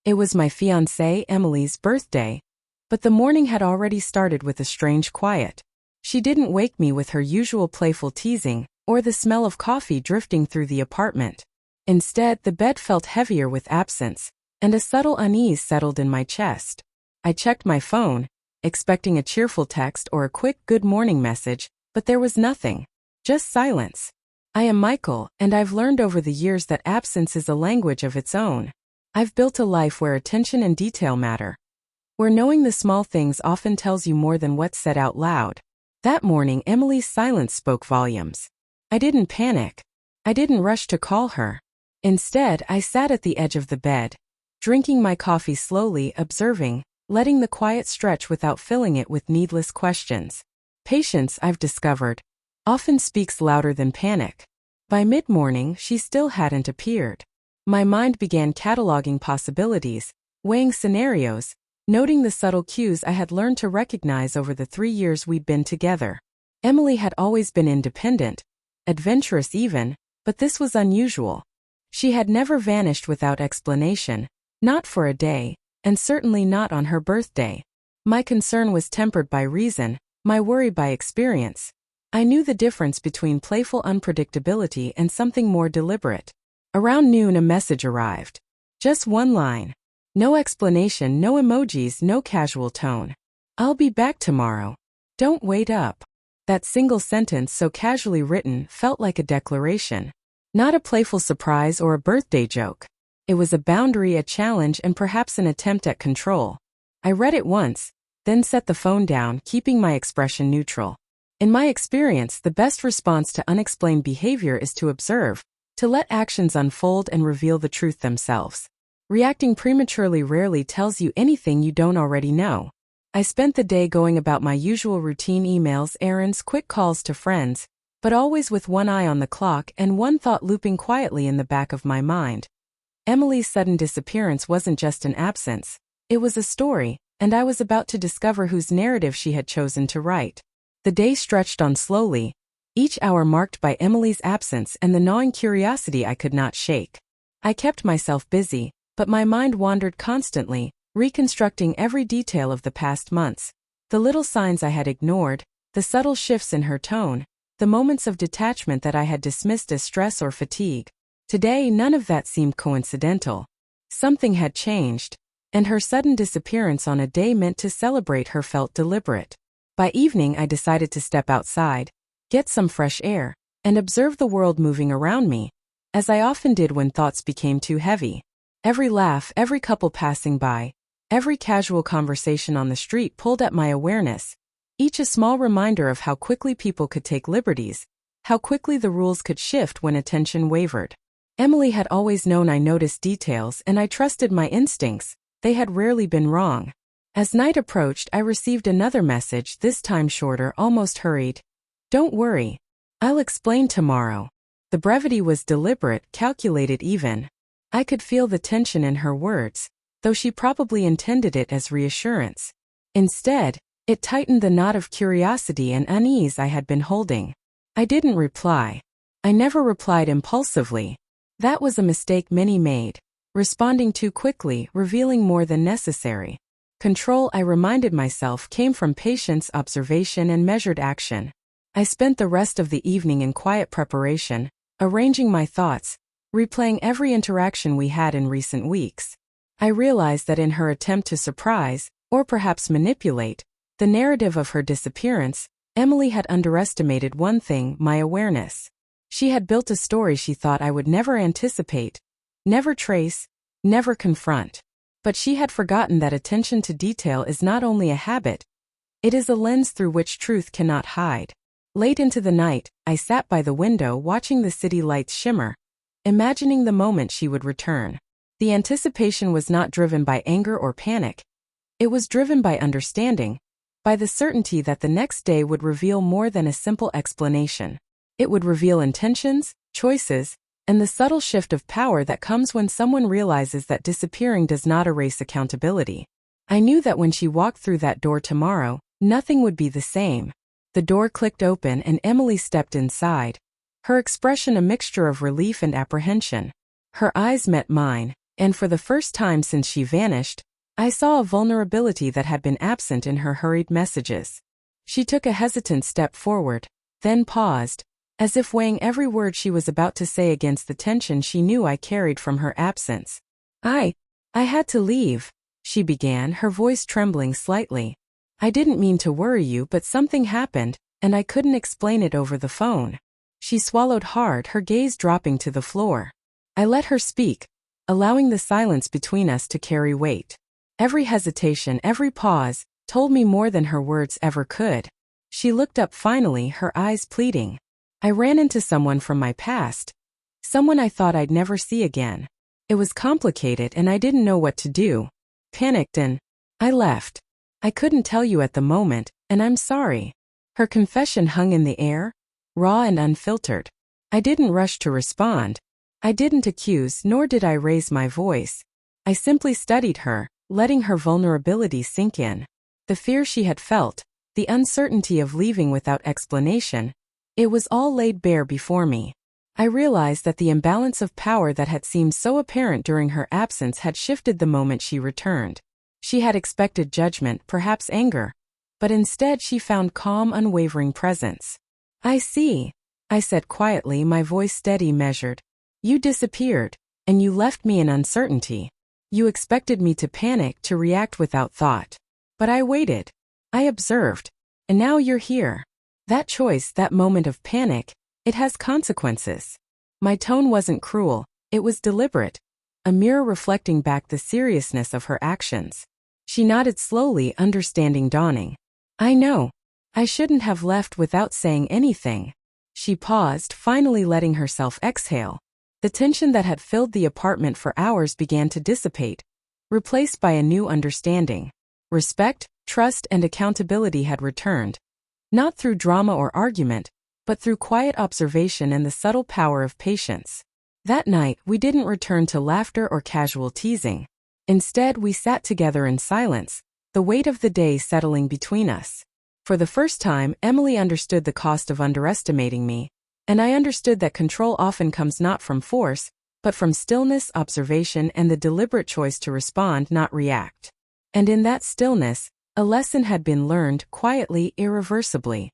It was my fiancée Emily's birthday, but the morning had already started with a strange quiet. She didn't wake me with her usual playful teasing, or the smell of coffee drifting through the apartment. Instead, the bed felt heavier with absence, and a subtle unease settled in my chest. I checked my phone, expecting a cheerful text or a quick good morning message, but there was nothing. Just silence. I am Michael, and I've learned over the years that absence is a language of its own. I've built a life where attention and detail matter, where knowing the small things often tells you more than what's said out loud. That morning, Emily's silence spoke volumes. I didn't panic. I didn't rush to call her. Instead, I sat at the edge of the bed, drinking my coffee slowly, observing, letting the quiet stretch without filling it with needless questions. Patience, I've discovered, often speaks louder than panic. By mid-morning, she still hadn't appeared. My mind began cataloging possibilities, weighing scenarios, noting the subtle cues I had learned to recognize over the 3 years we'd been together. Emily had always been independent, adventurous even, but this was unusual. She had never vanished without explanation, not for a day, and certainly not on her birthday. My concern was tempered by reason, my worry by experience. I knew the difference between playful unpredictability and something more deliberate. Around noon, a message arrived. Just one line. No explanation, no emojis, no casual tone. I'll be back tomorrow. Don't wait up. That single sentence, so casually written, felt like a declaration. Not a playful surprise or a birthday joke. It was a boundary, a challenge, and perhaps an attempt at control. I read it once, then set the phone down, keeping my expression neutral. In my experience, the best response to unexplained behavior is to observe, to let actions unfold and reveal the truth themselves. Reacting prematurely rarely tells you anything you don't already know. I spent the day going about my usual routine: emails, errands, quick calls to friends, but always with one eye on the clock and one thought looping quietly in the back of my mind. Emily's sudden disappearance wasn't just an absence, it was a story, and I was about to discover whose narrative she had chosen to write. The day stretched on slowly, each hour marked by Emily's absence and the gnawing curiosity I could not shake. I kept myself busy, but my mind wandered constantly, reconstructing every detail of the past months. The little signs I had ignored, the subtle shifts in her tone, the moments of detachment that I had dismissed as stress or fatigue. Today, none of that seemed coincidental. Something had changed, and her sudden disappearance on a day meant to celebrate her felt deliberate. By evening, I decided to step outside, get some fresh air, and observe the world moving around me, as I often did when thoughts became too heavy. Every laugh, every couple passing by, every casual conversation on the street pulled at my awareness, each a small reminder of how quickly people could take liberties, how quickly the rules could shift when attention wavered. Emily had always known I noticed details, and I trusted my instincts. They had rarely been wrong. As night approached, I received another message, this time shorter, almost hurried. Don't worry. I'll explain tomorrow. The brevity was deliberate, calculated even. I could feel the tension in her words, though she probably intended it as reassurance. Instead, it tightened the knot of curiosity and unease I had been holding. I didn't reply. I never replied impulsively. That was a mistake many made, responding too quickly, revealing more than necessary. Control, I reminded myself, came from patience, observation, and measured action. I spent the rest of the evening in quiet preparation, arranging my thoughts, replaying every interaction we had in recent weeks. I realized that in her attempt to surprise, or perhaps manipulate, the narrative of her disappearance, Emily had underestimated one thing: my awareness. She had built a story she thought I would never anticipate, never trace, never confront. But she had forgotten that attention to detail is not only a habit, it is a lens through which truth cannot hide. Late into the night, I sat by the window watching the city lights shimmer, imagining the moment she would return. The anticipation was not driven by anger or panic. It was driven by understanding, by the certainty that the next day would reveal more than a simple explanation. It would reveal intentions, choices, and the subtle shift of power that comes when someone realizes that disappearing does not erase accountability. I knew that when she walked through that door tomorrow, nothing would be the same. The door clicked open and Emily stepped inside, her expression a mixture of relief and apprehension. Her eyes met mine, And for the first time since she vanished, I saw a vulnerability that had been absent in her hurried messages. She took a hesitant step forward, then paused, as if weighing every word she was about to say against the tension she knew I carried from her absence. I had to leave, she began, her voice trembling slightly. I didn't mean to worry you, but something happened, and I couldn't explain it over the phone. She swallowed hard, her gaze dropping to the floor. I let her speak, allowing the silence between us to carry weight. Every hesitation, every pause, told me more than her words ever could. She looked up finally, her eyes pleading. I ran into someone from my past. Someone I thought I'd never see again. It was complicated and I didn't know what to do. Panicked and I left. I couldn't tell you at the moment, and I'm sorry. Her confession hung in the air, raw and unfiltered. I didn't rush to respond. I didn't accuse, nor did I raise my voice. I simply studied her, letting her vulnerability sink in. The fear she had felt, the uncertainty of leaving without explanation, it was all laid bare before me. I realized that the imbalance of power that had seemed so apparent during her absence had shifted the moment she returned. She had expected judgment, perhaps anger, but instead she found calm, unwavering presence. I see, I said quietly, my voice steady, measured. You disappeared, and you left me in uncertainty. You expected me to panic, to react without thought. But I waited. I observed. And now you're here. That choice, that moment of panic, it has consequences. My tone wasn't cruel, it was deliberate, a mirror reflecting back the seriousness of her actions. She nodded slowly, understanding dawning. I know. I shouldn't have left without saying anything. She paused, finally letting herself exhale. The tension that had filled the apartment for hours began to dissipate, replaced by a new understanding. Respect, trust, and accountability had returned. Not through drama or argument, but through quiet observation and the subtle power of patience. That night, we didn't return to laughter or casual teasing. Instead, we sat together in silence, the weight of the day settling between us. For the first time, Emily understood the cost of underestimating me, and I understood that control often comes not from force, but from stillness, observation, and the deliberate choice to respond, not react. And in that stillness, a lesson had been learned, quietly, irreversibly.